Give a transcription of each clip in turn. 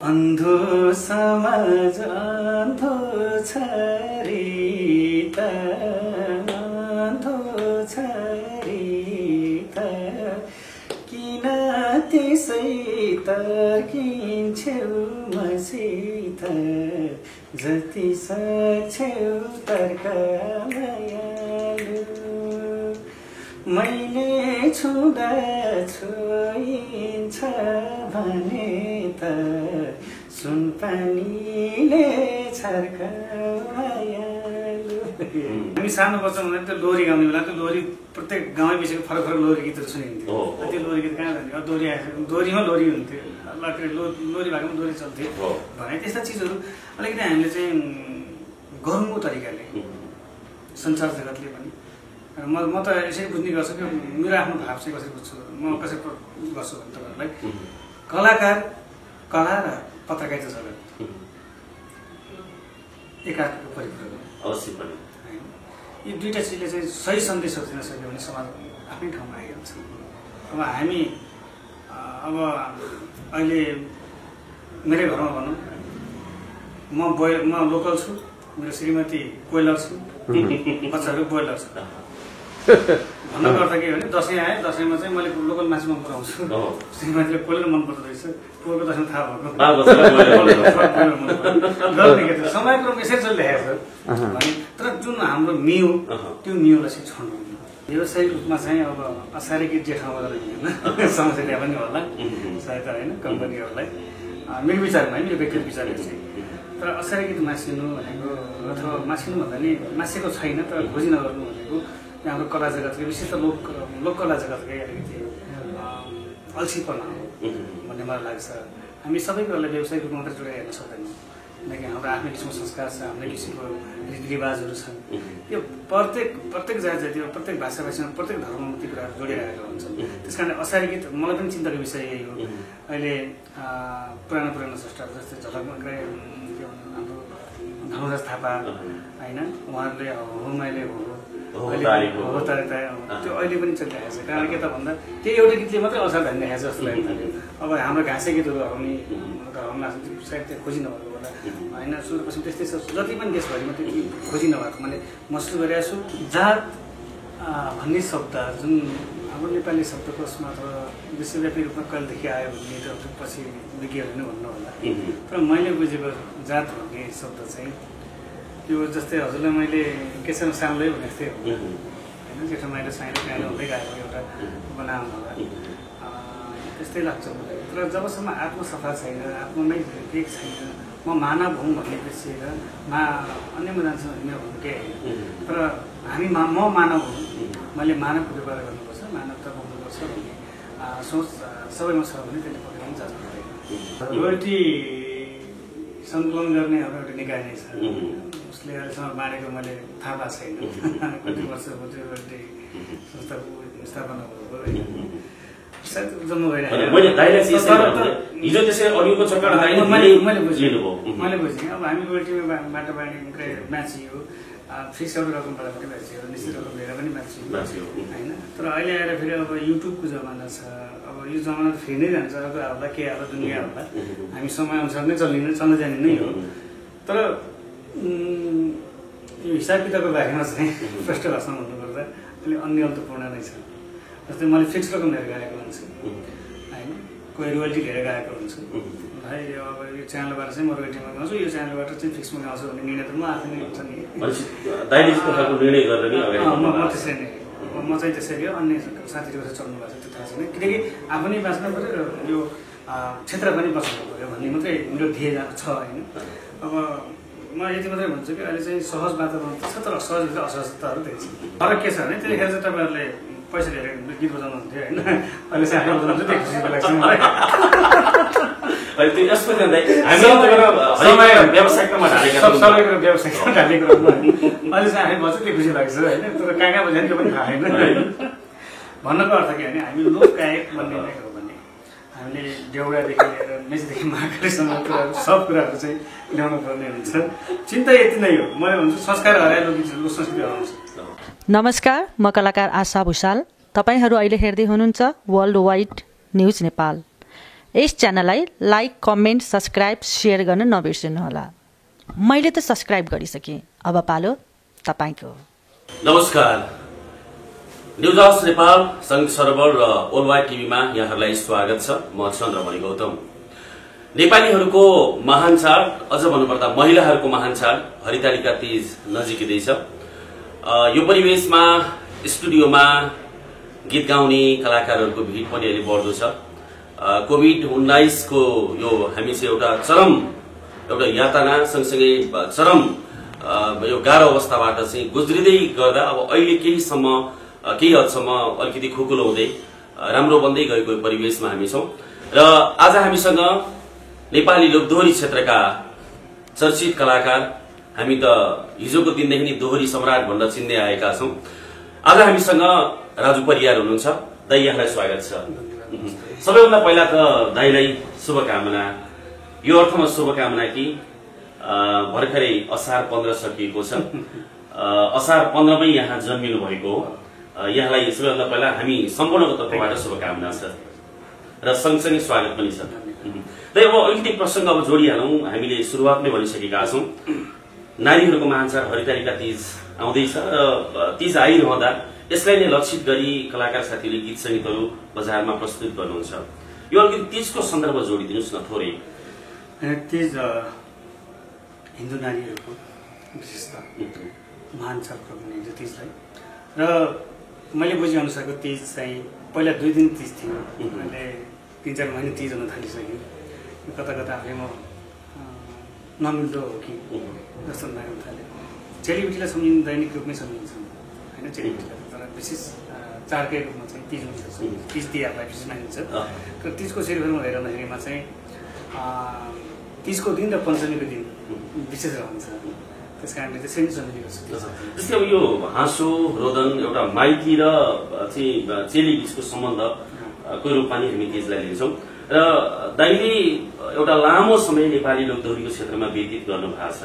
अन्धो समाज अन्धो छ रे त अन्धो छ रे त किन त्यसै तर्किन्छौ मसित जति सक्छौ तर्क मायालु मैले छुँदा छोइन्छ भने त सुन पानीले छर्क मायालु। हामी सानो बच्चा हुँदा त्यो लोरी गाउने बेला त्यो लोरी प्रत्येक गाउँै विषयको फरक फरक लोरी गीतहरू सुनिन्थ्यो। त्यो लोरी गीत कहाँ जान्थ्यो, दोहोरी आएको दोहोरीमा लोरी हुन्थ्यो, लोरी भएकोमा दोहोरी चल्थ्यो भने त्यस्ता चिजहरू अलिकति हामीले चाहिँ गरौँ तरिकाले संसार जगतले पनि म त यसरी बुझ्ने गर्छु कि मेरो आफ्नो भाव चाहिँ कसरी बुझ्छु, म कसरी गर्छु भने तपाईँहरूलाई कलाकार कला र पत्रकारिता जगत एकाअर्काको परिपूरक अवश्य पनि होइन। यी दुईटा चिजले चाहिँ सही सन्देशहरू दिन सक्यो भने समाज आफ्नै ठाउँमा आइहाल्छ। अब हामी अब अहिले मेरै घरमा भनौँ म लोकल छु, मेरो श्रीमती कोइलर छु, बच्चाहरू बोइलर छ। भन्नु पर्दा के भने दसैँ आयो, दसैँमा चाहिँ मैले लोकल मासु मन पराउँछु, श्रीमतीले कोइलर मन पर्दो रहेछ, पोहोरको दसैँ थाहा भएको समय क्रम यसरी चलिरहेको छ भने। तर जुन हाम्रो मियो त्यो मियोलाई चाहिँ छोड्नु व्यवसायिक रूपमा चाहिँ अब असारे कि जेठाउँदा होइन समस्या त्यहाँ पनि होला सायद होइन कम्पनीहरूलाई मेरो विचारमा है, मेरो व्यक्तिगत विचारले चाहिँ। तर असारे गीत मासिनु भनेको अथवा मासिनु भन्दा नि मासेको छैन तर खोजी नगर्नु भनेको हाम्रो कला जगतकै विशेष त लोक कला जगतकै अलिकति अल्छीपना हो भन्ने मलाई लाग्छ। हामी सबै कुरालाई व्यावसायिक रूपमा मात्रै जोडेर हेर्न सक्दैनौँ किनकि हाम्रो आफ्नै किसिमको संस्कार छ, आफ्नै किसिमको रीतिरिवाजहरू छन्। यो प्रत्येक जात जाति प्रत्येक भाषाभाषीमा प्रत्येक धर्ममा ती कुराहरू जोडिरहेका हुन्छन्। त्यस कारण असारे गीत मलाई पनि चिन्ताको विषय यही हो। अहिले पुरानो स्रष्टाहरू जस्तै झलकमा हाम्रो धर्मराज थापा होइन, उहाँहरूले मैले त्यो अहिले पनि चलिरहेको छ। कारण के त भन्दा त्यो एउटा गीतले मात्रै असार धानिरहेको छ जस्तो लाग्यो। अब हाम्रो घाँसे गीतहरू हराउने सायद त्यो खोजी नभएको होला होइन। सुदूरपश्चिम त्यस्तै छ, जति पनि देशभरिमा त्यो खोजी नभएको मैले म सुरु गरेको छु। जात भन्ने शब्द जुन हाम्रो नेपाली शब्दकोशमा अथवा विश्वव्यापी रूपमा कहिलेदेखि आयो भन्ने त पछि विज्ञहरूले नै भन्नु होला। तर मैले बुझेको जात भन्ने शब्द चाहिँ त्यो जस्तै हजुरलाई मैले केसँग सानोलाई भने जस्तै हो होइन, जेठो माइलो साइलो काइलो हुँदै गएको एउटा बनाउनु होला त्यस्तै लाग्छ मलाई। तर जबसम्म आत्म सफा छैन, आत्ममै एक छैन, म मानव हुँ भन्ने बिर्सिएर अन्यमा जान्छु भन्ने भन्नु के होइन। तर हामी म मानव हुँ, मैले मानवको व्यवहार गर्नुपर्छ, मानवता बोल्नुपर्छ भन्ने सोच सबैमा छ भने त्यसले पक्कै पनि जाँच गर्दैन। रोयल्टी सङ्कलन गर्ने हाम्रो एउटा निकाय नै छ, उसले अहिलेसम्म बाँडेको मैले थाहा भएको छैन कति वर्ष भयो त्यो रोयल्टी संस्थाको स्थापना भएको सायद जम्मा मैले बुझेँ। अब हामी रोयल्टीमा बाटो बाँडी बाँचियो, फिक्स एउटा रकमबाट पनि बाँचियो, निश्चित रकम लिएर पनि बाँचियो होइन। तर अहिले आएर फेरि अब युट्युबको जमाना छ, अब यो जमाना त फेरि नै जान्छ, अब होला के होला दुनियाँ होला, हामी समयअनुसार नै चल्न जाने नै हो। तर यो हिसाब किताबको बारेमा चाहिँ प्रष्ट भाषामा भन्नुपर्दा अलिक अन्यलतापूर्ण नै छ। जस्तै मैले फिक्स रकम लिएर गएको हुन्छु होइन, कोही रोयल्टी लिएर गएको हुन्छु भाइ, अब यो च्यानलबाट चाहिँ म रोयल्टीमा गाउँछु, यो च्यानलबाट चाहिँ फिक्समा गाउँछु भन्ने निर्णय त म आफै नै हुन्छ नि। म त्यसरी नै म चाहिँ त्यसरी हो, अन्य साथीहरू कसरी चल्नु भएको छ त्यो थाहा छैन। किनकि आफू नै बाँच्नु पऱ्यो र यो क्षेत्र पनि बस्नु पऱ्यो भन्ने मात्रै मेरो ध्येय छ होइन। अब म यति मात्रै भन्छु कि अहिले चाहिँ सहज वातावरण छ, तर सहजभित्र असहजताहरू धेरै छ। फरक के छ भने त्यतिखेर चाहिँ तपाईँहरूले पैसा लिएर गीत बजाउनु हुन्थ्यो होइन, अहिले चाहिँ हामी बजाउनु चाहिँ खुसी लाग्छ मलाई। सबैको व्यवसायमा ढालेको अहिले चाहिँ हामी भन्छ त्यो खुसी लाग्छ होइन। तर कहाँ बजाउने त्यो पनि थाहा छैन। भन्नको अर्थ के भने हामी लोकगायक बन्ने हो भने हामीले देउडादेखि लिएर मेचदेखि महाकालीसम्म कुराहरू सब कुराहरू चाहिँ ल्याउनु पर्ने हुन्छ। चिन्ता यति नै हो, मैले भन्छु संस्कार हराएर लोकगीतहरूको संस्कृति हराउँछ। नमस्कार, म कलाकार आशा भुषाल। तपाईहरू अहिले हेर्दै हुनुहुन्छ वर्ल्ड वाइड न्युज नेपाल। यस च्यानललाई लाइक, कमेन्ट, सब्सक्राइब, सेयर गर्न नबिर्सनुहोला। मैले त सब्सक्राइब गरिसकेँ, अब पालो तपाईको। नमस्कार, न्युज हाउस नेपाल, संयुक्त सर्भर र ओलवाइड टिभीमा यहाँहरूलाई स्वागत छ। म चन्द्रमणि गौतम। नेपालीहरूको महान चाड, अझ भन्नुपर्दा महिलाहरूको महान चाड हरितालिका तीज नजिकै छ। यो परिवेशमा स्टुडियोमा गीत गाउने कलाकारहरूको भिड पनि अहिले बढ्दो छ। कोभिड-19 को यो हामी चाहिँ एउटा यातना सँगसँगै चरम यो गाह्रो अवस्थाबाट चाहिँ गुज्रिँदै गर्दा अब अहिले केही हदसम्म अलिकति खुकुलो हुँदै राम्रो बन्दै गएको परिवेशमा हामी छौं र आज हामीसँग नेपाली लोकदोहोरी क्षेत्रका चर्चित कलाकार, हामी त हिजोको दिनदेखि नै दोहोरी सम्राट भनेर चिन्दै आएका छौं। आज हामीसँग राजु परियार हुनुहुन्छ। दाइ, यहाँलाई स्वागत छ। सबैभन्दा पहिला त दाइलाई शुभकामना। यो अर्थमा शुभकामना कि भर्खरै असार 15 सकिएको छ। असार 15 मै यहाँ जन्मिनु भएको हो। यहाँलाई सबैभन्दा पहिला हामी सम्पूर्णको तर्फबाट शुभकामना छ र सँगसँगै स्वागत पनि छ। दाइ, अब अलिकति प्रसङ्ग अब जोडिहालौँ। हामीले सुरुवातमै भनिसकेका छौँ नारीहरूको महान चाड हरितालिका तीज आउँदैछ र तीज आइरहँदा यसलाई नै लक्षित गरी कलाकार साथीहरूले गीत संगीतहरू बजारमा प्रस्तुत गर्नुहुन्छ। यो अलिकति तीजको सन्दर्भ जोडिदिनुहोस् न थोरै। तीज हिन्दू नारीहरूको विशेषता महान चाड भनिन्छ तीजलाई। र मैले बुझेअनुसारको तीज चाहिँ पहिला 2 दिन तीज थियो। मैले 3-4 महिना तीज हुन थालिसकेँ। कता कता आफैमा नमिल्दो हो कि जस्तो लाग्न थाल्यो। चेलीबेटीलाई सम्झिनु दैनिक रूपमै सम्झिन्छ होइन, चेलीबेटीलाई तर विशेष चाडकै रूपमा चाहिँ तीज हुन्छ। तीज तिहारलाई विशेष मानिन्छ र तीजको सेलिब्रेसन हेर्दाखेरिमा चाहिँ तीजको दिन र पञ्चमीको दिन विशेष रहन्छ। त्यस कारणले त्यसरी नै सम्झिएको छु। जस्तै अब यो हाँसो रोदन एउटा माइती र चेली बीचको सम्बन्धको रूपमा नै हामी तीजलाई लिन्छौँ र दाइले एउटा लामो समय नेपाली लोकदोहोरीको क्षेत्रमा व्यतीत गर्नु भएको छ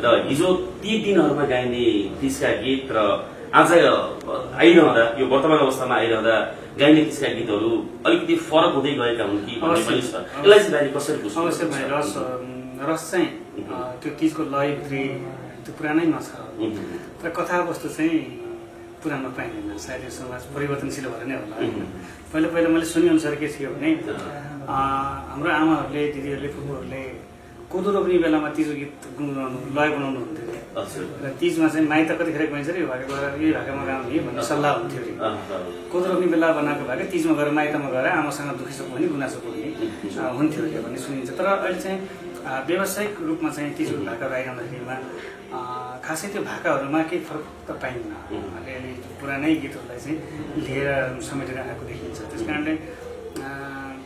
र हिजो ती दिनहरूमा गाइने तीजका गीत र आज आइरहँदा यो वर्तमान अवस्थामा आइरहँदा गाइने तीजका गीतहरू अलिकति फरक हुँदै गएका हुन् कि भन्ने पनि छ। यसलाई चाहिँ दाइले कसरी बुझ्नु? अवश्य भाइ, रस चाहिँ त्यो तीजको लयभित्री त्यो पुरानैमा छ तर कथावस्तु चाहिँ पुरानो पाइँदैन। सायद यो समाज परिवर्तनशील भएर नै होला। पहिला मैले सुनेअनुसार के थियो भने हाम्रो आमाहरूले, दिदीहरूले, फुपूहरूले कोदो रोप्ने बेलामा तीजको गीत गुनगुनाउनु, लय बनाउनु हुन्थ्यो र तीजमा चाहिँ माइत कतिखेर गइन्छ र यो भाका गएर यही भाकामा गाउने भन्ने सल्लाह हुन्थ्यो अरे। कोदो रोप्ने बेला बनाएको भाका तीजमा गएर माइतमा गएर आमासँग दुखी सुख पनि गुनासो पुग्ने हुन्थ्यो अरे भन्ने सुनिन्छ। तर अहिले चाहिँ व्यावसायिक रूपमा चाहिँ तीजको भाकाहरू आइरहँदाखेरिमा खासै त्यो भाकाहरूमा केही फरक त पाइन्न। अलिअलि पुरानै गीतहरूलाई चाहिँ लिएर समेटेर आएको देखिन्छ। त्यस कारणले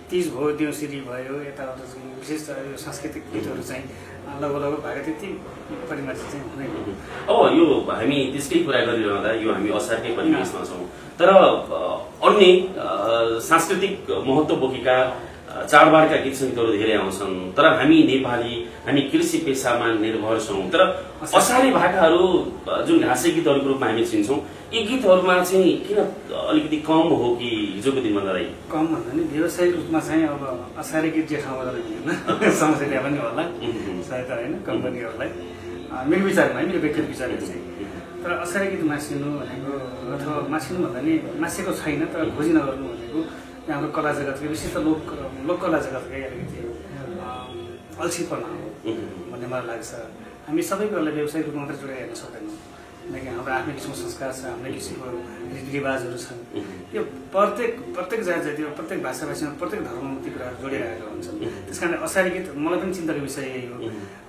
तीज भयो, देउसिरी भयो, यताउता चाहिँ विशेष यो सांस्कृतिक गीतहरू चाहिँ लगभग भाका त्यति परिमार्जित चाहिँ हुँदैन। अब यो हामी त्यसकै कुरा गरिरहँदा यो हामी असारकै परिवेशमा छौँ तर अन्य सांस्कृतिक महत्त्व बोकेका चाडबाडका गीत सङ्गीतहरू धेरै आउँछन् तर हामी नेपाली, हामी कृषि पेसामा निर्भर छौँ। तर असारे भाकाहरू जुन घाँसे गीतहरूको रूपमा हामी चिन्छौँ, यी गीतहरूमा चाहिँ किन अलिकति कम हो कि हिजोको दिनमा दाइ? कम भन्दा नि व्यावसायिक रूपमा चाहिँ अब असारे गीत जे ठाउँमा जाँदैन समस्या पनि होला सायद होइन कम्पनीहरूलाई, मेरो विचारमा है, मेरो व्यक्तिगत विचारहरू चाहिँ। तर असारे गीत मासिनु भनेको अथवा मासिनु भन्दा नि मासेको छैन तर खोजी नगर्नु भनेको हाम्रो कला जगतकै विशेष त लोक कला जगतकै अलिकति अल्छीपना हो भन्ने मलाई लाग्छ। हामी सबै कुरालाई व्यावसायिक रूपमा मात्रै जोडेर हेर्न सक्दैनौँ किनकि हाम्रो आफ्नै किसिमको संस्कार छ, आफ्नै किसिमको रीतिरिवाजहरू छन्। यो प्रत्येक जात जाति प्रत्येक भाषाभाषीमा प्रत्येक धर्ममा ती कुराहरू जोडेर आएका हुन्छन्। त्यस कारण असारे गीत मलाई पनि चिन्ताको विषय यही हो।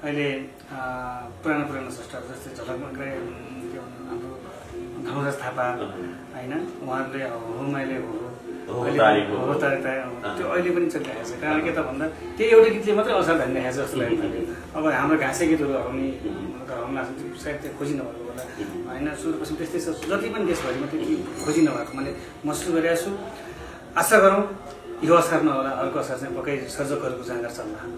अहिले पुरानो स्रष्टाहरू जस्तै झलक हाम्रो धर्मराज थापा होइन, उहाँहरूले हुमाइले हो त्यो अहिले पनि चलिरहेको छ। कारण के त भन्दा त्यही एउटा गीतले मात्रै असार धान्ने खाएको जस्तो लाग्यो। अब हाम्रो घाँसे गीतहरू हराउने सायद त्यो खोजी नभएको होला होइन। सुदूरपश्चिम त्यस्तै छ, जति पनि देशभरिमा त्यो खोजी नभएको मैले महसुस गरिरहेको छु। आशा गरौँ यो असार नहोला, अर्को असार चाहिँ पक्कै सर्जकहरूको जाँगर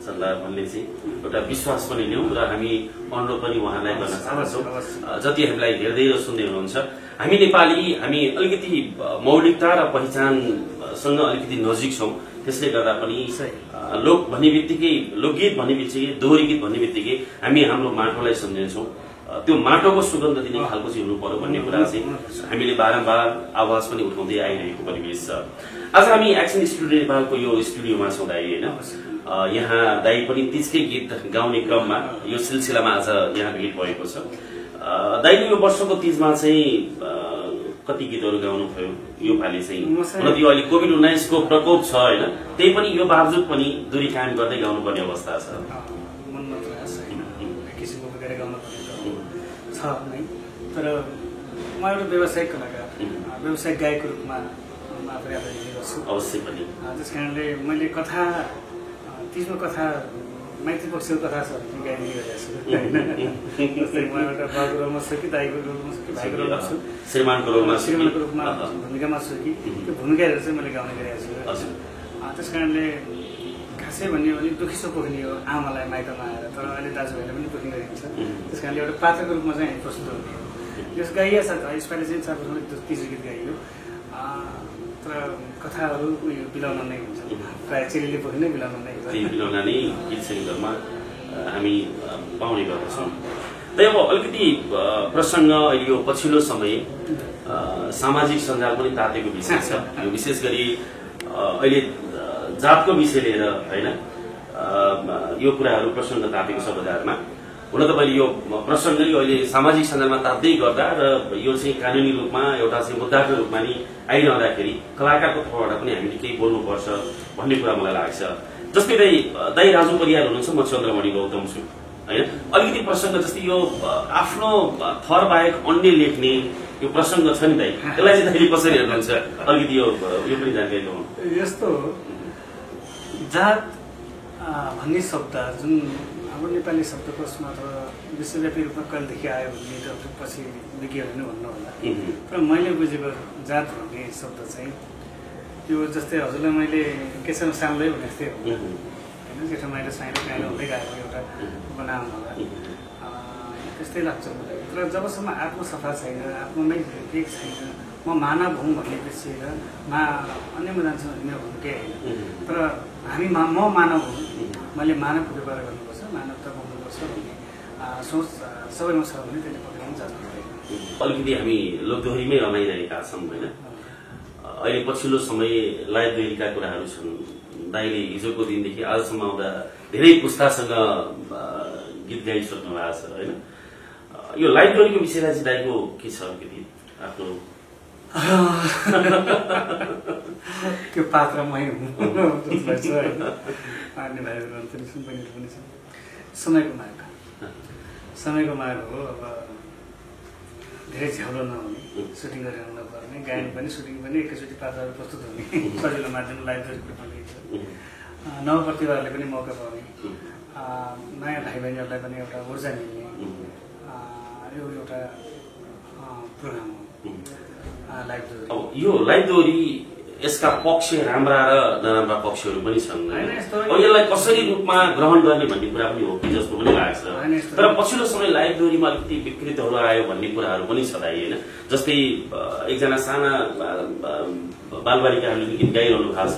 चल्ला भन्ने चाहिँ एउटा विश्वास पनि लिउँ र हामी अनुरोध पनि उहाँलाई गर्न चाहन्छौँ। जति हामीलाई हेर्दै र सुन्दै हुनुहुन्छ, हामी नेपाली, हामी अलिकति मौलिकता र पहिचानसँग अलिकति नजिक छौँ। त्यसले गर्दा पनि लोक भन्ने बित्तिकै लोकगीत भन्ने बित्तिकै दोहोरी गीत भन्ने बित्तिकै हामी हाम्रो माटोलाई सम्झन्छौँ त्यो माटोको सुगन्ध दिने खालको चाहिँ हुनु पर्यो भन्ने कुरा चाहिँ हामीले बारम्बार आवाज पनि उठाउँदै आइरहेको परिवेश छ। आज हामी एक्सन स्टुडियो नेपालको यो स्टुडियोमा छौँ दाइ होइन, यहाँ दाइ पनि तीजकै गीत गाउने क्रममा यो सिलसिलामा आज यहाँ भेट भएको छ। दाइले यो वर्षको तीजमा चाहिँ कति गीतहरू गाउनु भयो यो पालि चाहिँ? हुन त यो अहिले कोभिड-19 को प्रकोप छ होइन, त्यही पनि यो बावजुद पनि दूरी कायम गर्दै गाउनुपर्ने अवस्था छ। तर म एउटा व्यावसायिक कलाकार, व्यावसायिक गायकको रूपमा आफूले लिने गर्छु अवश्य पनि। त्यस कारणले मैले कथा तीजमा कथा माइती पक्षको कथा छ भने गाइने गरेको छु होइन। जस्तै म एउटा बाबुको रोलमा छु कि दाइको रोलमा छु कि भाइको रोलमा छु, श्रीमानको रूपमा भूमिकामा छु कि त्यो भूमिकाहरू चाहिँ मैले गाउने गरेको छु। त्यस कारणले खासै भन्यो भने दुखी पोख्ने हो आमालाई माइतमा आएर, तर अहिले दाजुभाइले पनि पोख्ने गरिन्छ। त्यस कारणले एउटा पात्रको रूपमा चाहिँ हामी प्रस्तुत हुने हो। यस गाइया छ यसपालि चाहिँ सार्वजनिक तीज गीत गाइयो, तर कथाहरू उयो बिलाउन नै हुन्छ, प्रायः चेलीले पोख्ने बिलाउन नै हुन्छ, बिलाउन नै गीत सङ्गीतमा हामी पाउने गर्दछौँ। त अब अलिकति प्रसङ्ग अहिले यो पछिल्लो समय सामाजिक सञ्जाल पनि तातेको विषय छ, विशेष गरी अहिले जातको विषय लिएर होइन यो कुराहरू प्रसङ्ग तातेको छ बजारमा। हुन त मैले यो प्रसङ्ग अहिले सामाजिक सञ्जालमा ताप्दै गर्दा र यो चाहिँ कानुनी रूपमा एउटा चाहिँ मुद्दाको रूपमा नि आइरहँदाखेरि कलाकारको तर्फबाट पनि हामीले केही बोल्नुपर्छ भन्ने कुरा मलाई लाग्छ। जस्तै दाइ राजु परियार हुनुहुन्छ, म चन्द्रमणि गौतम छु होइन। अलिकति प्रसङ्ग जस्तै यो आफ्नो थर बाहेक अन्य लेख्ने यो प्रसङ्ग छ नि दाइ, त्यसलाई चाहिँ दाइले कसरी हेर्नुहुन्छ? अलिकति यो पनि जानकारी दिनु। यस्तो जात भन्ने शब्द जुन हाम्रो नेपाली शब्दकोशमा अथवा विश्वव्यापी रूपमा कहिलेदेखि आयो भन्ने त पछि विज्ञहरूले भन्नु होला, तर मैले बुझेको जात भन्ने शब्द चाहिँ त्यो जस्तै हजुरलाई मैले केशव सानलै भने जस्तै हो होइन, जेठो माइलो साइलो काइलो हुँदै गएको एउटा बनाउनु होला त्यस्तै लाग्छ मलाई। तर जबसम्म आत्म सफा छैन, आत्ममै एक छैन, म मानव हुँ भन्ने बिर्सिएर अन्यमा जान्छु भन्ने मेरो भूमिकै होइन, तर हामी म मानव हुँ, मैले मानवको व्यवहार गर्नुपर्छ, मानवता बोल्नुपर्छ भन्ने सोच सबैमा छ भने त्यसले पक्कै पनि जान्छ। अलिकति हामी लोकदोहोरीमै रमाइरहेका छौँ होइन। अहिले पछिल्लो समय लाइभ दोहोरीका कुराहरू छन्, दाइले हिजोको दिनदेखि आजसम्म आउँदा धेरै पुस्तासँग गीत गाइसक्नु भएको छ होइन। यो लाइभ दोहोरीको विषयलाई चाहिँ दाइको के छ अलिकति आफ्नो? त्यो पात्रमै हुँ जसलाई छ होइन। अन्य भाइहरू पनि छन्, बहिनीहरू पनि छन्। समयको माग हो। अब धेरै झ्याउलो नहुने, सुटिङ गरेर नपर्ने, गायन पनि सुटिङ पनि एकैचोटि पात्रहरू प्रस्तुत हुने सजिलो माध्यम लाइभ दोहोरीको पनि छ। नवप्रतिभाहरूले पनि मौका पाउने, नयाँ भाइ बहिनीहरूलाई पनि एउटा ऊर्जा मिल्ने यो एउटा प्रोग्राम हो लाइभ दोहोरी। अब यो लाइभ दोहोरी यसका पक्ष राम्रा र नराम्रा पक्षहरू पनि छन्, अब यसलाई कसरी रूपमा ग्रहण गर्ने भन्ने कुरा पनि हो कि जस्तो पनि लाग्छ। तर पछिल्लो समय लाइभ दोहोरीमा अलिकति विकृतिहरू आयो भन्ने कुराहरू पनि छ दाइ होइन। जस्तै एकजना साना बालबालिकाहरूले गीत गाइरहनु भएको छ,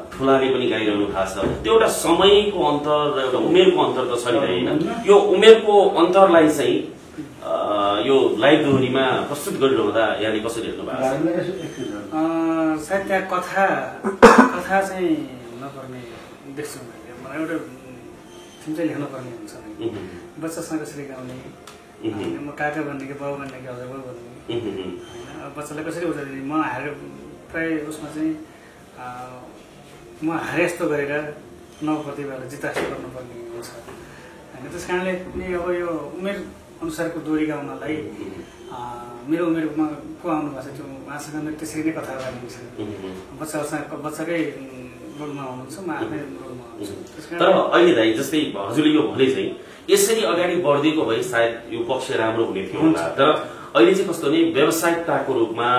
ठुलाले पनि गाइरहनु भएको छ, त्यो एउटा समयको अन्तर र एउटा उमेरको अन्तर त छ नि होइन। यो उमेरको अन्तरलाई चाहिँ यो लाइभ दोहोरीमा प्रस्तुत गरिरहँदा यहाँले कसरी हेर्नु भएको छ? सायद त्यहाँ कथा चाहिँ नपर्ने देख्छु मैले। मलाई एउटा थिम चाहिँ लेख्नुपर्ने हुन्छ नि, बच्चासँग कसरी गाउने, म काका भन्ने कि बाउ भन्ने कि हजुरबाउ भन्ने होइन, बच्चालाई कसरी ऊर्जा दिने। म प्राय उसमा चाहिँ म हारे जस्तो गरेर नवप्रतिभालाई जितास्तो गर्नुपर्ने हुन्छ होइन। त्यस कारणले अब यो उमेर अनुसारको दोहोरी गाउनलाई मेरो उमेरमा को आउनु भएको छ त्यो उहाँसँग मेरो त्यसरी नै कथा गाइन्छ। बच्चाकै रोलमा हुनुहुन्छ, म आफ्नै रोलमा हुन्छु। तर अहिले दाइ जस्तै हजुरले यो भने चाहिँ यसरी अगाडि बढ्दिएको भए सायद यो पक्ष राम्रो हुने थियो होला, तर अहिले चाहिँ कस्तो भने व्यावसायिकताको रूपमा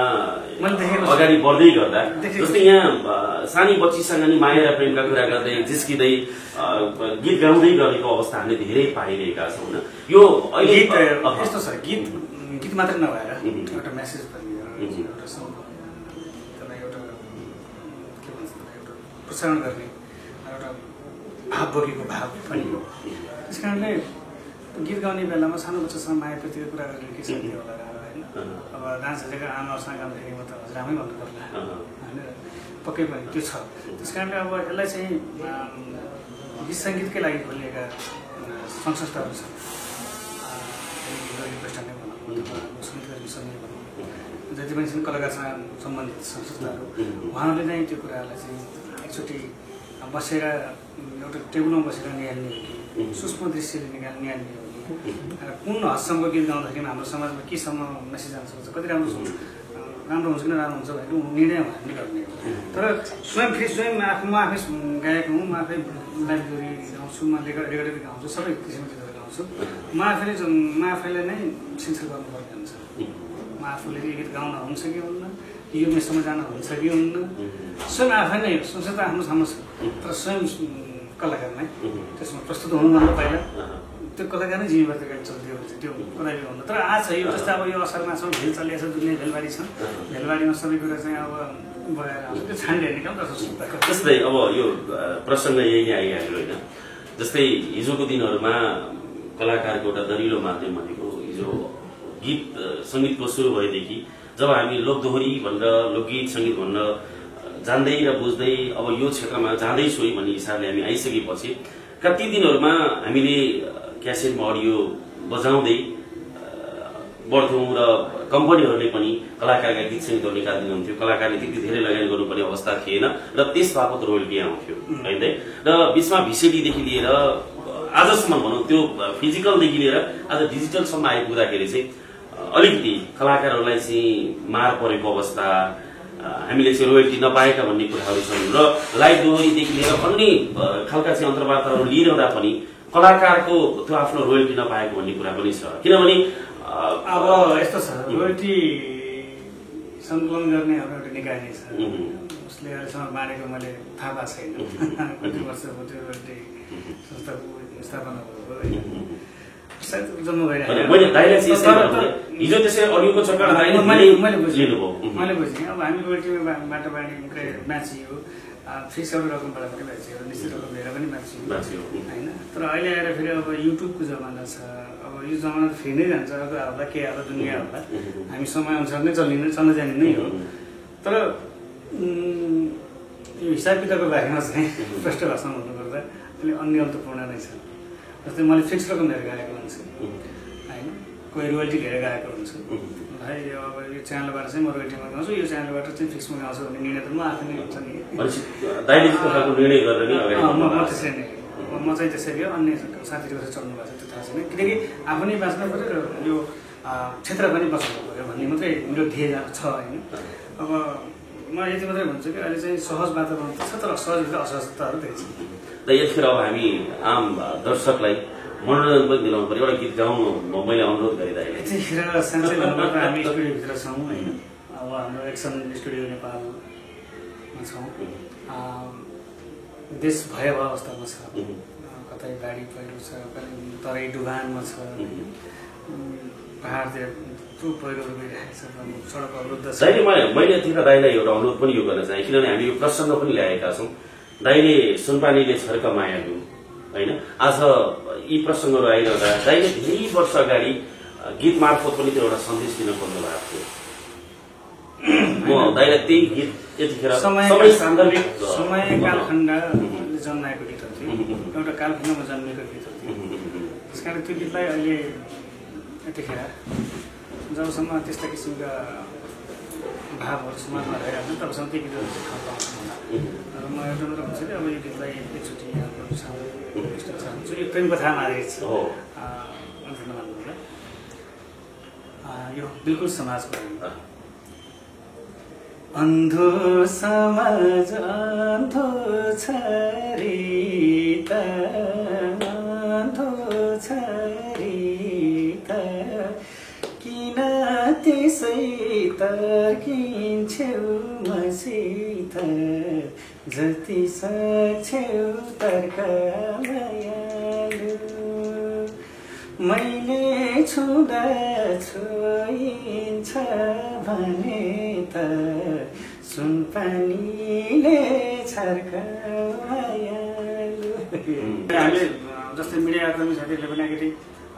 अगाडि बढ्दै गर्दा जस्तै यहाँ सानी बच्चीसँग नि माया र प्रेमका कुरा गर्दै जिस्किँदै गीत गाउँदै गरेको अवस्था हामीले धेरै पाइरहेका छौँ न। यो अहिले यस्तो छ, गीत मात्रै नभएर एउटा मेसेज पनि एउटा प्रसारण गर्ने एउटा भाव बोकेको भाव पनि हो। त्यस कारणले गीत गाउने बेलामा सानो बच्चासँग मायाप्रतिको कुरा गर्ने के सक्यो होला होइन। अब डान्स हेरेको आमाहरूसँग गाउँदाखेरि म त हजुरआमै भन्नु पर्ला होइन, पक्कै पनि त्यो छ। त्यस कारणले अब यसलाई चाहिँ गीत सङ्गीतकै लागि खोलिएका सङ्घ संस्थाहरू छन्, जति पनि छन् कलाकारसँग सम्बन्धित सङ्घ संस्थाहरू, उहाँहरूले नै त्यो कुराहरूलाई चाहिँ एकचोटि बसेर एउटा टेबलमा बसेर निहाल्ने हो कि सूक्ष्म दृश्यले निहाल्ने हो कि कुन हदसम्म गीत गाउँदाखेरि हाम्रो समाजमा केसम्म मेसेज जान सक्छ, कति राम्रो हुन्छ कि नराम्रो हुन्छ भनेर निर्णय उहाँहरूले गर्ने हो। तर स्वयं म आफै गायक हुँ, म आफै लाइभ गरी गाउँछु, म रेकर्डेड गाउँछु, सबै किसिमको गीतहरू गाउँछु। म आफैलाई नै सिन्सियर गर्नुपर्ने हुन्छ। म आफूले यो गीत गाउन हुन्छ कि हुन्न, यो मेसोमा जान हुन्छ कि हुन्न, स्वयं आफै नै सोच त आफ्नो सामु छ, तर स्वयं कलाकार नै त्यसमा प्रस्तुत हुनुभन्दा पहिला त्यो कलाकार नै जिम्मेवारी गाडी चल्दियो भने चाहिँ त्यो कदापि हुन्न। तर आज छ यो जस्तै अब यो असारमा छ, भेल चलिएको छ, दुनियाँ भेलबारी छ, भेलबारीमा सबै कुरा चाहिँ अब भएर आउँछ, त्यो छान्ने हेर्ने काम दर्शक। जस्तै अब यो प्रसङ्ग यही नै आइहाल्यो होइन। जस्तै हिजोको दिनहरूमा कलाकारको एउटा दरिलो माध्यम भनेको हिजो गीत सङ्गीतको सुरु भएदेखि जब हामी लोकदोहोरी भनेर लोकगीत सङ्गीत भनेर जान्दै र बुझ्दै अब यो क्षेत्रमा जाँदैछु है भन्ने हिसाबले हामी आइसकेपछि कति दिनहरूमा हामीले क्यासेटमा अडियो बजाउँदै बढ्थ्यौँ र कम्पनीहरूले पनि कलाकारका गीत सङ्गीतहरू निकालिदिनुहुन्थ्यो। कलाकारले त्यति धेरै लगानी गर्नुपर्ने अवस्था थिएन र त्यस बापत रोयल्टी आउँथ्यो होइन। र बिचमा भिसिडीदेखि लिएर आजसम्म भनौँ त्यो फिजिकलदेखि लिएर आज डिजिटलसम्म आइपुग्दाखेरि चाहिँ अलिकति कलाकारहरूलाई चाहिँ मार परेको अवस्था, हामीले चाहिँ रोयल्टी नपाएका भन्ने कुराहरू छन् र लाइभ दोहोरीदेखि लिएर अन्य खालका चाहिँ अन्तर्वार्ताहरू लिइरहँदा पनि कलाकारको त्यो आफ्नो रोयल्टी नपाएको भन्ने कुरा पनि छ। किनभने अब यस्तो छ, रोयल्टी सङ्कलन गर्ने हाम्रो एउटा निकाय नै छ, उसले अहिलेसम्म बाँडेको मैले थाहा भएको छैन कति वर्ष भयो त्यो रोयल्टी संस्थाको स्थापना भएको सायद जन्म भइरहेको हिजो त्यसै अडियोको चक्कर मैले बुझेँ। अब हामी रोयल्टीमा बाटो बाँडी बाँचियो, फिक्स एउटा रकमबाट पनि बाँचियो, निश्चित रकम लिएर पनि बाँचियो होइन। तर अहिले आएर फेरि अब युट्युबको जमाना छ, अब यो जमाना त फेरि नै जान्छ, अब होला के होला दुनियाँ होला, हामी समयअनुसार नै चल्न जाने नै हो। तर यो हिसाब किताबको बारेमा चाहिँ प्रष्ट भाषामा भन्नुपर्दा अलिक अन्यन्तपूर्ण नै छ। जस्तै मैले फिक्स रकम लिएर गाएको हुन्छु होइन, कोही रोयल्टी लिएर गाएको हुन्छु, भाइ यो अब यो च्यानलबाट चाहिँ म रोयल्टीमा गाउँछु, यो च्यानलबाट चाहिँ फिक्समा गाउँछु भन्ने निर्णय त म आफै नै हुन्छ नि। म त्यसरी नै म चाहिँ त्यसरी हो, अन्य साथीहरू कसरी चल्नु भएको छ त्यो थाहा छैन, किनकि आफू नै बाँच्नु पऱ्यो र यो क्षेत्र पनि बस्नु पऱ्यो भन्ने मात्रै मेरो ध्येय छ होइन। अब म यति मात्रै भन्छु कि अहिले चाहिँ सहज वातावरण छ, तर सहजभित्र असहजताहरू धेरै छ। र यतिखेर अब हामी आम दर्शकलाई मनोरञ्जन पनि दिलाउनु पर्यो, एउटा गीत गाउनु मैले अनुरोध गरिरहेको। यतिखेर साँच्चै भन्नुपर्दा हामी स्टुडियोभित्र छौँ होइन। अब हाम्रो एक्सन स्टुडियो नेपालमा छौँ, देश भयावह अवस्थामा छ, कतै बाढी पहिरो छ, तराई डुबानमा छ, पहाडतिर पहिरो गइरहेको छ, सडक अवरुद्ध छ। मैले यतिखेर दाइलाई एउटा अनुरोध पनि यो गर्न चाहेँ, किनभने हामी यो प्रसङ्ग पनि ल्याएका छौँ। दाइले सुनपानीले छर्क मायालु होइन, आज यी प्रसङ्गहरू आइरहँदा दाइले धेरै वर्ष अगाडि गीत मार्फत पनि त्यो एउटा सन्देश दिन खोज्नु भएको थियो। म दाइलाई त्यही गीत यतिखेर समय कालखण्डले जन्माएको गीतहरू थियो, एउटा कालखण्डमा जन्मेको गीतहरू थियो। त्यस कारण त्यो गीतलाई अहिले यतिखेर जबसम्म त्यस्ता किसिमका भावहरू समाजमा भइरहेको छ तबसम्म त्यो गीतहरू चाहिँ थाहा पाउँछ। र म एउटा मात्र भन्छु कि अब यो गीतलाई एकचोटि हाम्रो चाहन्छु, यो प्रेम कथामा आधारित छ, भन्नुहोला यो बिल्कुल समाजको अन्धो समाज अन्धो छ रे त, अन्धो छ रे त, किन त्यसै तर्किन्छौ मसित, जति सक्छौ तर्क मायालु, मैले छुँदा छोइन्छ भने त सुनपानीले छ हामीले जस्तै मिडिया कर्मी साथीहरूले पनि अलिकति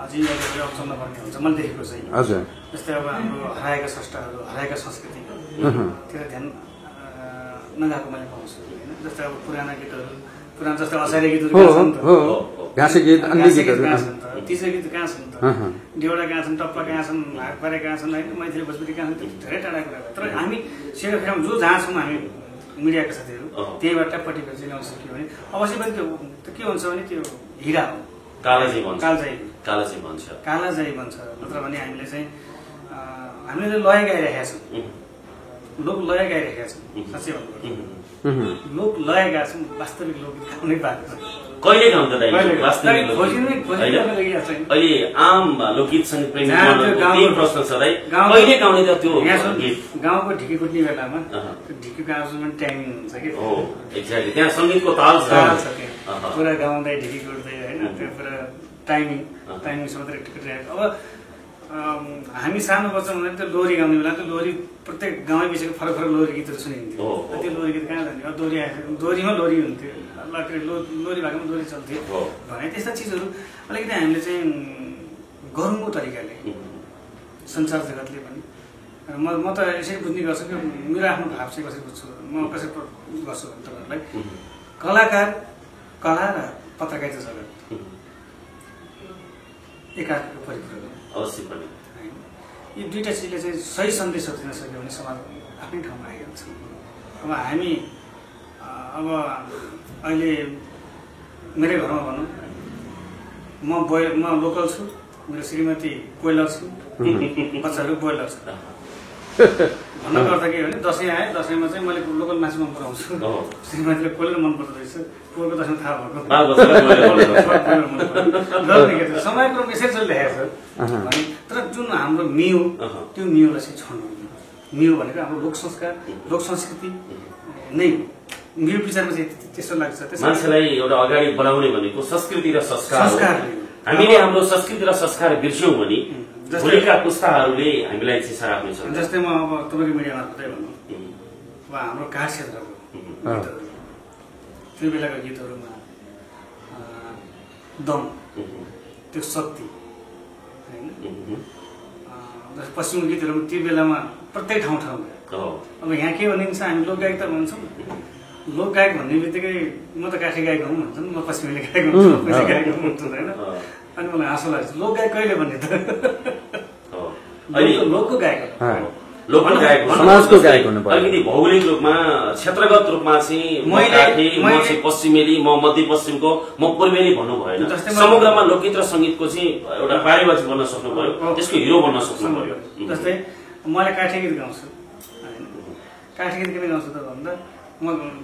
अझै अगाडि चल्नुपर्ने हुन्छ मैले देखेको चाहिँ हजुर जस्तै अब हाम्रो हराएका स्रष्टाहरू हराएका संस्कृति त्यो ध्यान नगएको मैले पाउँछु होइन जस्तै अब पुराना गीतहरू पुरानो जस्तै असारे गीतहरू कहाँ छन् त घाँसे गीत अन्य गीतहरू कहाँ छन् त तिजो गीत कहाँ छन् त देउडा कहाँ छन् टप्पा कहाँ छन् हातपारे कहाँ छन् होइन मैथिली भोजपुरी कहाँ छन् त्यो धेरै टाढा कुरा तर हामी सेरोफेरोमा जो जहाँ छौँ हामी मिडियाका साथीहरू त्यहीबाट पट्टिको चाहिँ ल्याउन सक्यो भने अवश्य पनि त्यो के हुन्छ भने त्यो हिरा हो कालाजी भन्छ कालाजाई भन्छ नत्र भने हामीले चाहिँ हामीले लय गाइरहेका छौँ लोक लय गाइरहेका छौँ साँच्चै भन्नु लोक लय गाएको छौँ वास्तविक लोकगीत गाउनै पाएको छ कहिले गाउँछ अहिले आम लोकगीत सङ्गीत प्रेमी प्रश्न छ कहिले गाउने त त्यो गाउँको ढिकी कुट्ने बेलामा ढिकीको आवाजमा टाइमिङ हुन्छ कि एक्ज्याक्टली त्यहाँ सङ्गीतको ताल छ पुरा गाउँदै ढिकी कुट्दै होइन त्यो पुरा टाइमिङसम्म कुटिरहेको अब हामी सानो बच्चा हुँदा त्यो लोरी गाउने बेला त्यो लोरी प्रत्येक गाउँ विषयको फरक फरक लोरी गीतहरू सुनिन्थ्यो त्यो लोरी गीत कहाँ जाने दोहोरी दोहोरीमा लोरी हुन्थ्यो लोरी भागमा लोरी चल्थ्यो भने त्यस्ता चिजहरू अलिकति हामीले चाहिँ गरौँको तरिकाले संसार जगतले पनि म त यसरी बुझ्ने गर्छु कि मेरो आफ्नो भाव चाहिँ कसरी बुझ्छु म कसरी गर्छु भने तपाईँहरूलाई कलाकार कला र पत्रकारिता जगत एकाको परिपूरक अवश्य पनि यी दुईटा चिजले चाहिँ सही सन्देशहरू दिन सक्यो भने समाज आफ्नै ठाउँमा आइहाल्छ अब हामी अब अहिले मेरै घरमा भनौँ म लोकल छु मेरो श्रीमती कोइलर छु बच्चाहरू बोइलर छ भन्नुपर्दा के भने दसैँ आयो दसैँमा चाहिँ मैले लोकल मासु मन पराउँछु श्रीमतीले कोइलर मन पर्दो रहेछ पोहोरको दसैँमा थाहा भएको समयको मेसेज चलिरहेको छ तर जुन हाम्रो मिउ त्यो मिउलाई चाहिँ छोड्नु मिउ भनेको हाम्रो लोक संस्कार लोक संस्कृति नै मेरो विचारमा चाहिँ त्यस्तो लाग्छ मान्छेलाई एउटा अगाडि बढाउने भनेको संस्कृति र संस्कार हामीले हाम्रो संस्कृति र संस्कार बिर्स्यौँ भने भोलिका पुस्ताहरूले हामीलाई चाहिँ सराप्ने छ जस्तै म अब तपाईँको मिडिया मार्फतै भनौँ अब हाम्रो काठ क्षेत्रको त्यो बेलाको गीतहरूमा दम त्यो शक्ति होइन पश्चिमको गीतहरूमा त्यो बेलामा प्रत्येक ठाउँमा अब यहाँ के भनिन्छ हामी लोकगायक त भन्छौँ लोकगायक भन्ने बित्तिकै म त काठी गायक हुँ भन्छन् म पश्चिमेली गायक हुन्छु गायक हुन्छु होइन अनि मलाई हाँसो लाग्छ लोकगायक कहिले भन्ने त लोकको गायक समाजको गायक हुनु पर्यो अलिकति भौगोलिक रूपमा क्षेत्रगत रूपमा चाहिँ म काठी म चाहिँ पश्चिमेली म मध्यपश्चिमको म पूर्वेली भन्नु भएन समग्रमा लोकगीत र सङ्गीतको चाहिँ एउटा पारिभाषिक बन्न सक्नु पर्यो त्यसको हिरो बन्न सक्नु पर्यो जस्तै मैले काठी गीत गाउँछु होइन काठी गीत किन गाउँछु त भन्दा म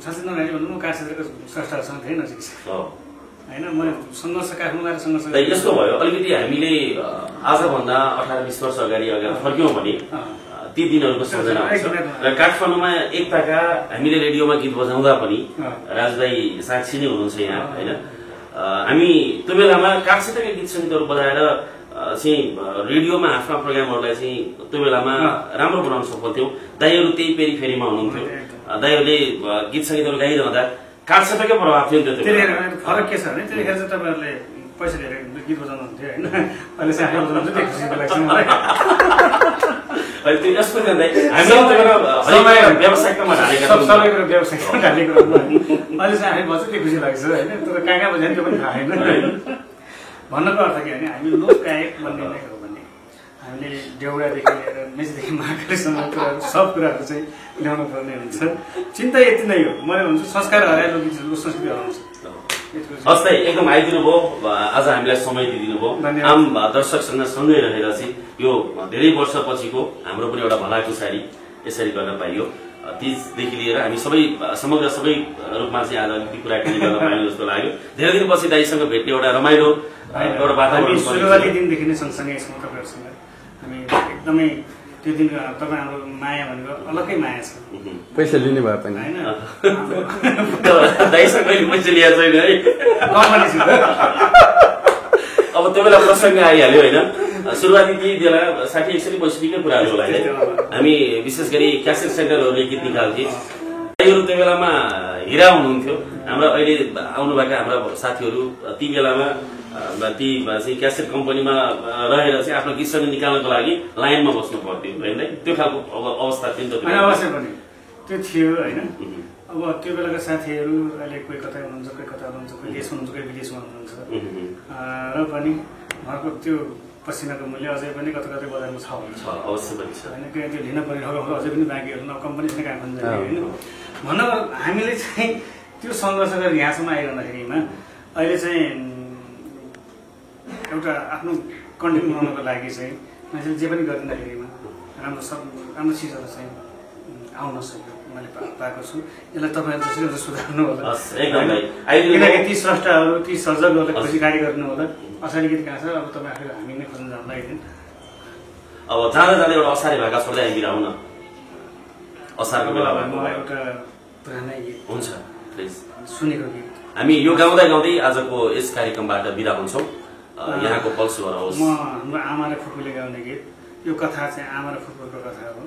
साँच्चै नगाडी भन्नु म काठ क्षेत्रको स्रष्टाहरूसँग धेरै नजिक छु होइन मैले सङ्घर्ष काठमाडौँ सङ्घर्ष यस्तो भयो अलिकति हामीले आजभन्दा 18-20 वर्ष अगाडि फर्क्यौँ भने ती दिनहरूको सम्झना हुन्छ र काठमाडौँमा एकताका हामीले रेडियोमा गीत बजाउँदा पनि राजदाई साक्षी नै हुनुहुन्छ यहाँ होइन हामी त्यो बेलामा काठ क्षेत्रका गीत सङ्गीतहरू बजाएर चाहिँ रेडियोमा आफ्ना प्रोग्रामहरूलाई चाहिँ त्यो बेलामा राम्रो बनाउन सक्थ्यौँ दाइहरू त्यही पेरिफेरीमा हुनुहुन्थ्यो दाइहरूले गीत सङ्गीतहरू गाइरहँदा काठ क्षेत्रकै प्रभाव थियो नि त फरक के छ भने त्यतिखेर चाहिँ तपाईँहरूले पैसा दिएर गीत बजाउनुहुन्थ्यो होइन अहिले चाहिँ हामी बजाउनु चाहिँ खुसी लाग्छ मलाई त्यो यस्तो जाँदै व्यवसायिकमा ढालेका सबै कुरो व्यवसायिकमा ढालेको अहिले चाहिँ हामी बज्छ त्यो खुसी लाग्छ होइन तर कहाँ कहाँ बजायो त्यो पनि थाहा होइन भन्नको अर्थ के भने हामी लोकगायक बन्ने नै हो भने हामीले देउडादेखि लिएर मेचीदेखि महाकालीसम्म कुराहरू सब कुराहरू चाहिँ ल्याउनु पर्ने हुन्छ चिन्ता यति नै हो मैले भन्छु संस्कार हराएर लोकगीत संस्कृति हराउँछ हस् एकदम आइदिनु भयो आज हामीलाई समय दिइदिनु भयो आम दर्शकसँग सँगै रहेर चाहिँ यो धेरै वर्षपछिको हाम्रो पनि एउटा भलाकुसारी यसरी गर्न पाइयो तीजदेखि लिएर हामी सबै समग्र सबै रूपमा चाहिँ आज अलिकति कुराकानी गर्न पाइयो जस्तो लाग्यो धेरै दिनपछि दाइसँग भेट्ने एउटा रमाइलो एउटा वातावरण सुरुवाती दिनदेखि नै सँगसँगै छौँ तपाईँहरूसँग हामी एकदमै त्यो दिन तपाईँ हाम्रो माया भनेको अलग्गै माया छ पैसा लिने भए पनि होइन दाइसँग कहिले पैसा लिएको छैन है अब त्यो बेला प्रसङ्ग आइहाल्यो होइन सुरुवाती ती बेला 60-61 पैँसठीकै कुराहरू होला है हामी विशेष गरी क्यासेट सेन्टरहरूले गीत निकाल्थे दाइहरू त्यो बेलामा हिरा हुनुहुन्थ्यो हाम्रो अहिले आउनुभएका हाम्रा साथीहरू ती बेलामा ती चाहिँ क्यासेट कम्पनीमा रहेर चाहिँ आफ्नो गीत सङ्गीत निकाल्नको लागि लाइनमा बस्नु पर्थ्यो होइन त्यो खालको अवस्था थियो नि त अवश्य पनि त्यो थियो होइन अब त्यो बेलाका साथीहरू अहिले कोही कतै हुनुहुन्छ कोही कता हुनुहुन्छ कोही देशमा हुनुहुन्छ कोही विदेशमा हुनुहुन्छ र पनि उहाँको त्यो पसिनाको मूल्य अझै पनि कता कतै बजारमा छ अवश्य पनि छ होइन त्यो लिन परिरहेको अझै पनि बाँकीहरू न कम्पनीसँग काम पनि होइन भन्नु हामीले चाहिँ त्यो सङ्घर्ष गरेर यहाँसम्म आइरहँदाखेरिमा अहिले चाहिँ एउटा आफ्नो कन्टेन्ट बनाउनको लागि चाहिँ मान्छेले जे पनि गरिँदाखेरिमा राम्रो चिजहरू चाहिँ आउन सक्यो मैले पाएको छु यसलाई तपाईँहरू जसरी सुधार्नु होला किनकि ती स्रष्टाहरू ती सर्जकहरूले खोजी कार्य गर्नु होला असारी गीत कहाँ छ अब तपाईँ आफैले हामी नै खोज्नु जान्दा एकदिन अब जाँदा जाँदा एउटा असारे भाका छोड्दै आइदिनु न असारको बेलामा मलाई एउटा पुरानै गीत हुन्छ प्लिज सुनेको गीत हामी यो गाउँदै गाउँदै आजको यस कार्यक्रमबाट बिदा हुन्छौँ यहाँको पल्स गराओस् म हाम्रो आमा र फुपूले गाउने गीत यो कथा चाहिँ आमा र फुपूको कथा हो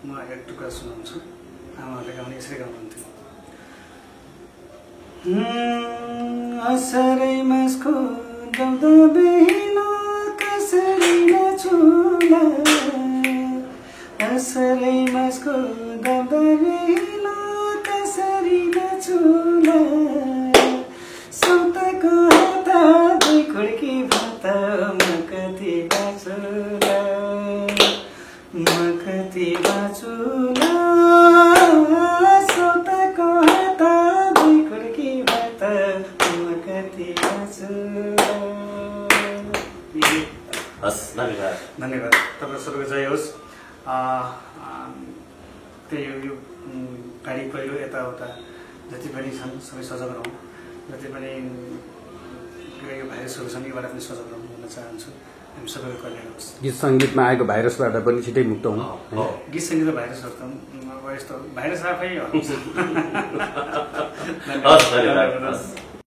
म एक टुक्रा सुनाउँछु आमाहरूले गाउने यसरी गाउनुहुन्थ्यो असरै मासको गाउँदा बेला कसरी नछुला असरै मासको गाउँदा बेला कसरी नछुला सौताको हाता दुई खुड्की भात म कति बाँचुला म कति बाँचुला सौताको हाता दुई खुड्की भात म कति बाँचुला हस् धन्यवाद धन्यवाद तपाईँ सबैको जय होस् त्यही यो गाडी पहिरो यताउता जति पनि छन् सबै सजग रहौँ जति पनि यो भाइरसहरू छन् योबाट पनि सजग रहौँ भन्न चाहन्छु हामी सबैको कल्याण होस् गीत सङ्गीतमा आएको भाइरसबाट पनि छिटै मुक्त हुँ गीत सङ्गीत र भाइरसहरू त अब यस्तो भाइरस आफै हस् धन्यवाद